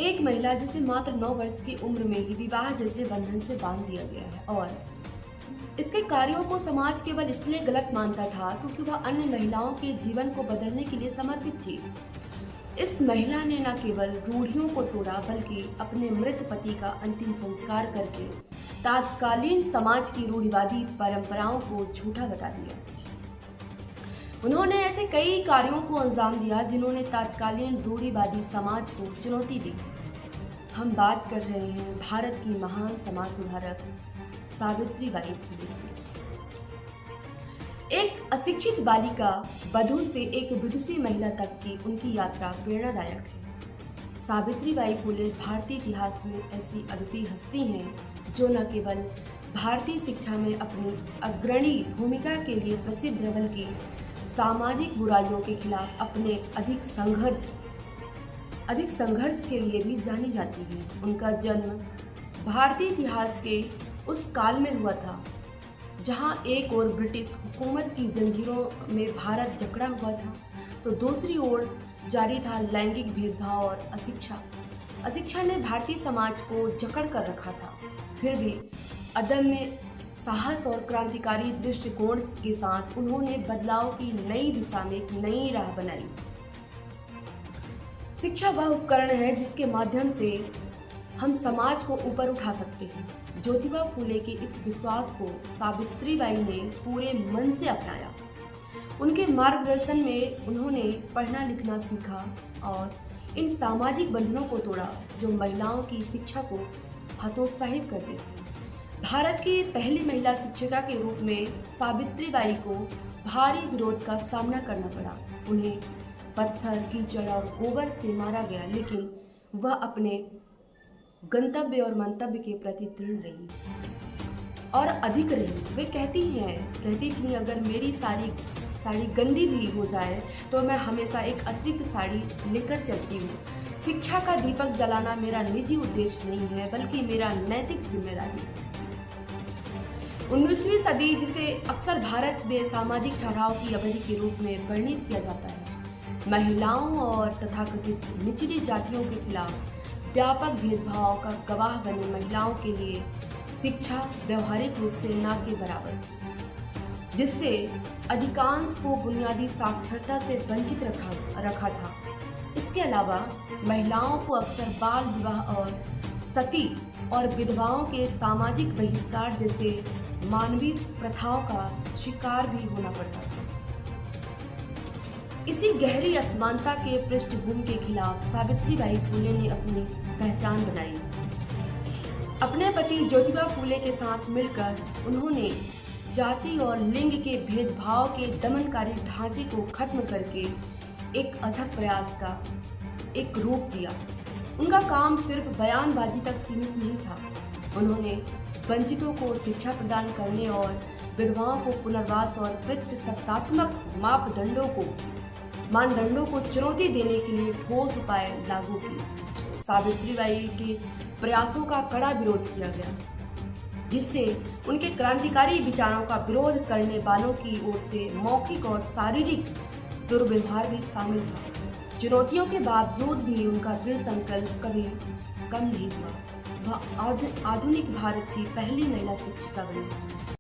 एक महिला जिसे मात्र 9 वर्ष की उम्र में ही विवाह जैसे बंधन से बांध दिया गया है और इसके कार्यों को समाज केवल इसलिए गलत मानता था क्योंकि वह अन्य महिलाओं के जीवन को बदलने के लिए समर्पित थी। इस महिला ने न केवल रूढ़ियों को तोड़ा बल्कि अपने मृत पति का अंतिम संस्कार करके तत्कालीन समाज की रूढ़िवादी परंपराओं को झूठा बता दिया। उन्होंने ऐसे कई कार्यों को अंजाम दिया जिन्होंने तत्कालीन रूढ़िवादी समाज को चुनौती दी। हम बात कर रहे हैं भारत की महान समाज सुधारक सावित्रीबाई फुले की। एक अशिक्षित बालिका वधू से एक विदुषी महिला तक की उनकी यात्रा प्रेरणादायक है। सावित्रीबाई फुले भारतीय इतिहास में ऐसी अद्वितीय हस्ती हैं जो न केवल भारतीय शिक्षा में अपनी अग्रणी भूमिका के लिए प्रसिद्ध है बल्कि सामाजिक बुराइयों के खिलाफ अपने अधिक संघर्ष के लिए भी जानी जाती है। उनका जन्म भारतीय इतिहास के उस काल में हुआ था जहां एक ओर ब्रिटिश हुकूमत की जंजीरों में भारत जकड़ा हुआ था तो दूसरी ओर जारी था लैंगिक भेदभाव और अशिक्षा ने भारतीय समाज को जकड़ कर रखा था। फिर भी अदम्य साहस और क्रांतिकारी दृष्टिकोण के साथ उन्होंने बदलाव की नई दिशा में एक नई राह बनाई। शिक्षा वह उपकरण है जिसके माध्यम से हम समाज को ऊपर उठा सकते हैं। ज्योतिबा फूले के इस विश्वास को सावित्रीबाई ने पूरे मन से अपनाया। उनके मार्गदर्शन में उन्होंने पढ़ना लिखना सीखा और इन सामाजिक बंधनों को तोड़ा जो महिलाओं की शिक्षा को हतोत्साहित करते थे। भारत की पहली महिला शिक्षिका के रूप में सावित्रीबाई को भारी विरोध का सामना करना पड़ा। उन्हें पत्थर, कीचड़ और गोबर से मारा गया, लेकिन वह अपने गंतव्य और मंतव्य के प्रति दृढ़ रही और अधिक रही। वे कहती थी अगर मेरी साड़ी गंदी भी हो जाए तो मैं हमेशा एक अतिरिक्त साड़ी लेकर चलती हूँ। शिक्षा का दीपक जलाना मेरा निजी उद्देश्य नहीं है बल्कि मेरा नैतिक जिम्मेदारी है। 19वीं सदी जिसे अक्सर भारत में सामाजिक ठहराव की अवधि के रूप में वर्णित किया जाता है, महिलाओं और तथाकथित निचली जातियों के खिलाफ व्यापक भेदभाव का गवाह बने महिलाओं के लिए शिक्षा व्यवहारिक रूप से न के बराबर, जिससे अधिकांश को बुनियादी साक्षरता से वंचित रखा था। इसके अलावा महिलाओं को अक्सर बाल विवाह और सती और विधवाओं के सामाजिक बहिष्कार जैसे मानवीय प्रथाओं का शिकार भी होना पड़ता था। इसी गहरी असमानता के पृष्ठभूमि के खिलाफ सावित्रीबाई फुले ने अपनी पहचान बनाई। अपने पति ज्योतिबा फुले के साथ मिलकर उन्होंने जाति और लिंग के भेदभाव के दमनकारी ढांचे को खत्म करके एक अथक प्रयास का एक रूप दिया। उनका काम सिर्फ बयानबाजी तक सीमित नहीं था। उन्होंने वंचितों को शिक्षा प्रदान करने और विधवाओं को पुनर्वास और प्रतिशतात्मक मानदंडों को चुनौती देने के लिए ठोस उपाय लागू किए। सावित्रीबाई के प्रयासों का कड़ा विरोध किया गया, जिससे उनके क्रांतिकारी विचारों का विरोध करने वालों की ओर से मौखिक और शारीरिक दुर्व्यवहार भी शामिल था। चुनौतियों के बावजूद भी उनका दृढ़ संकल्प कभी कम नहीं हुआ। वह आधुनिक भारत की पहली महिला शिक्षिका बनी।